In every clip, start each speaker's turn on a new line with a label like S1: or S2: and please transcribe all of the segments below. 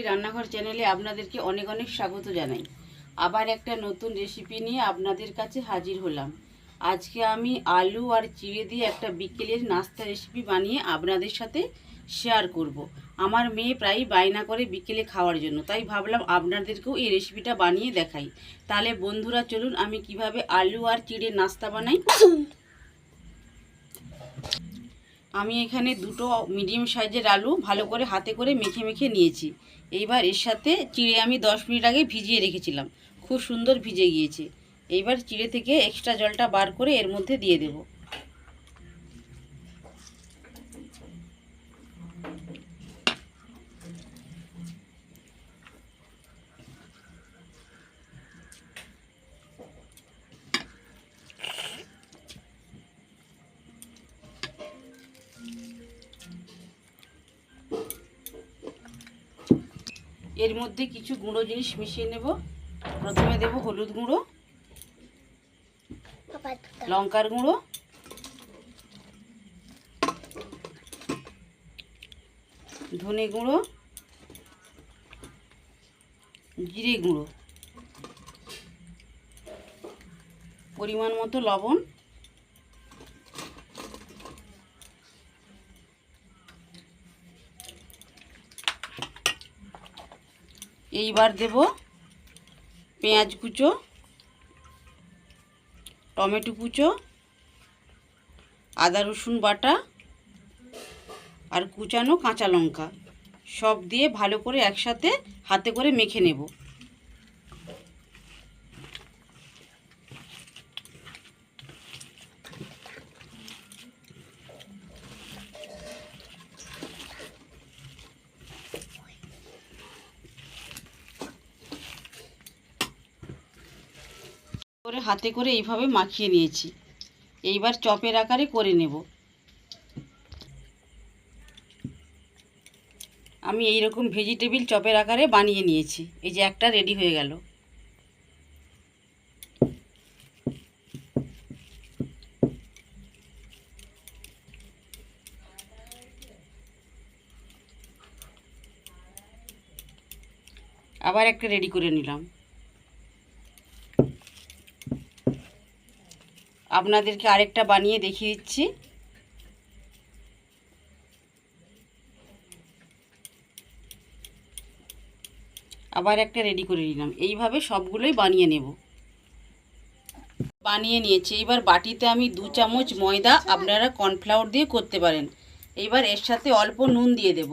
S1: রান্নাঘর চ্যানেলে আপনাদেরকে অনেক অনেক স্বাগত জানাই। আবার একটা নতুন রেসিপি নিয়ে আপনাদের কাছে হাজির হলাম। আজকে আমি আলু আর চিড়ে দিয়ে একটা বিকেলের নাস্তা রেসিপি বানিয়ে আপনাদের সাথে শেয়ার করব। আমার মেয়ে প্রায়ই বায়না করে বিকেলে খাওয়ার জন্য, তাই ভাবলাম আপনাদেরকেও এই রেসিপিটা বানিয়ে দেখাই। তাহলে বন্ধুরা চলুন আমি কিভাবে আলু আর চিড়ে নাস্তা বানাই। আমি এখানে দুটো মিডিয়াম সাইজের আলু ভালো করে হাতে করে মেখে মেখে নিয়েছি। এইবার এর সাথে চিড়ে আমি 10 মিনিট আগে ভিজিয়ে রেখেছিলাম, খুব সুন্দর ভিজে গিয়েছে। এইবার চিড়ে থেকে এক্সট্রা জলটা বার করে এর মধ্যে দিয়ে দেব। এর মধ্যে কিছু গুঁড়ো জিনিস মিশিয়ে নেব। প্রথমে দেব হলুদ গুঁড়ো, লঙ্কার গুঁড়ো, ধনে গুঁড়ো, জিরে গুঁড়ো, পরিমাণ মতো লবণ, এইবার দেব পেঁয়াজ কুচো, টমেটো কুচো, আদা রসুন বাটা আর কুচানো কাঁচা লঙ্কা, সব দিয়ে ভালো করে একসাথে হাতে করে মেখে নেব। করে হাতে করে এইভাবে মাখিয়ে নিয়েছি। এইবার চপের আকারে করে নেব। আমি এই রকম ভেজিটেবিল চপের আকারে বানিয়ে নিয়েছি। এই যে একটা রেডি হয়ে গেল। আবার একটা রেডি করে নিলাম। আপনাদেরকে আরেকটা বানিয়ে দেখিয়ে দিচ্ছি। আবার একটা রেডি করে নিলাম। এইভাবে সবগুলোই বানিয়ে নেব। বানিয়ে নিয়েছি। এবার বাটিতে আমি 2 চামচ ময়দা, আপনারা কর্নফ্লাওয়ার দিয়ে করতে পারেন। এইবার এর সাথে অল্প নুন দিয়ে দেব।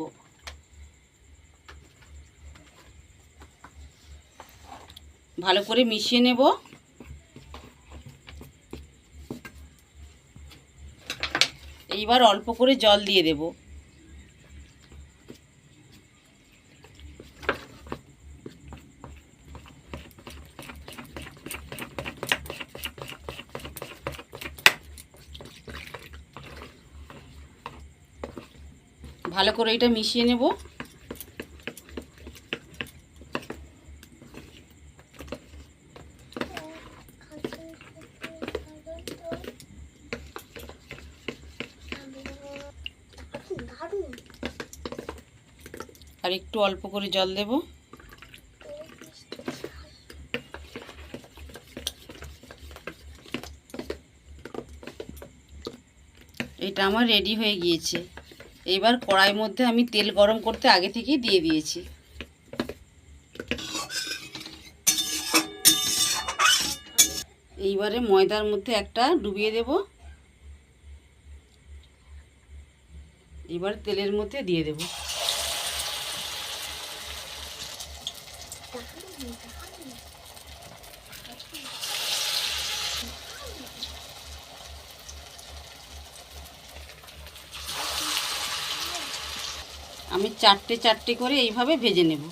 S1: ভালো করে মিশিয়ে নেব। এইবার অল্প করে জল দিয়ে দেব। ভালো করে এটা মিশিয়ে নেব। আর একটু অল্প করে জল দেব। এটা আমার রেডি হয়ে গিয়েছে। এবার কড়াইয়ের মধ্যে আমি তেল গরম করতে আগে থেকেই দিয়ে দিয়েছি। এইবারে ময়দার মধ্যে একটা ডুবিয়ে দেব। এবার তেলের মধ্যে দিয়ে দেব। আমি চারটে চারটে করে এইভাবে ভেজে নেব।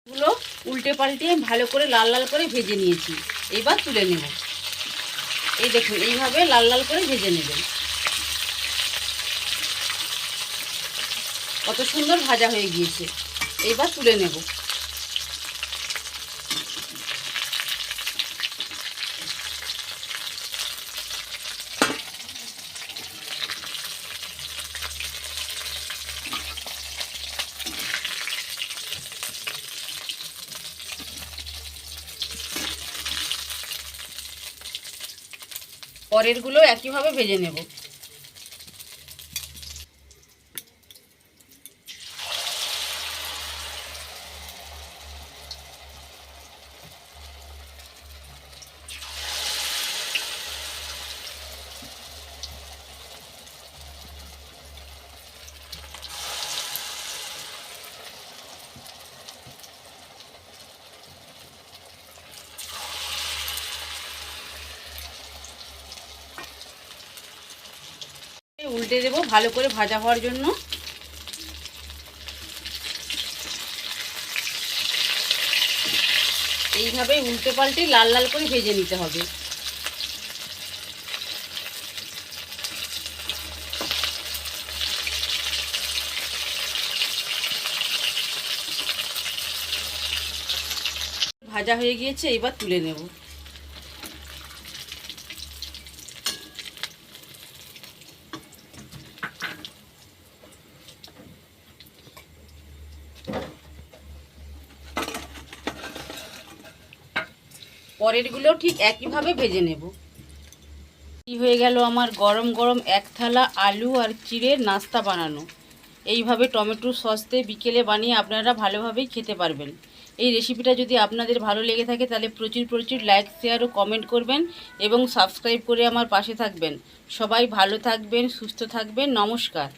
S1: গুলো উল্টে পাল্টে ভালো করে লাল লাল করে ভেজে নিয়েছি। এবার তুলে নেব। এই দেখুন এইভাবে লাল লাল করে ভেজে নেবেন। কত সুন্দর ভাজা হয়ে গিয়েছে। এইবার তুলে নেব। পরেরগুলো একইভাবে ভেজে নেব। উল্টে দেবো ভালো করে ভাজা হওয়ার জন্য। এইভাবে উল্টে পাল্টে লাল লাল করে ভেজে নিতে হবে। ভাজা হয়ে গিয়েছে, এবার তুলে নেব। পরেরগুলো ঠিক একইভাবে ভেজে নেব। কি হয়ে গেল আমার গরম গরম এক থালা আলু আর চিড়ের নাস্তা বানানো। এইভাবে টমেটো সস দিয়ে বিকেলে বানিয়ে আপনারা ভালোভাবেই খেতে পারবেন। এই রেসিপিটা যদি আপনাদের ভালো লেগে থাকে তাহলে প্রচুর প্রচুর লাইক, শেয়ার ও কমেন্ট করবেন এবং সাবস্ক্রাইব করে আমার পাশে থাকবেন। সবাই ভালো থাকবেন, সুস্থ থাকবেন। নমস্কার।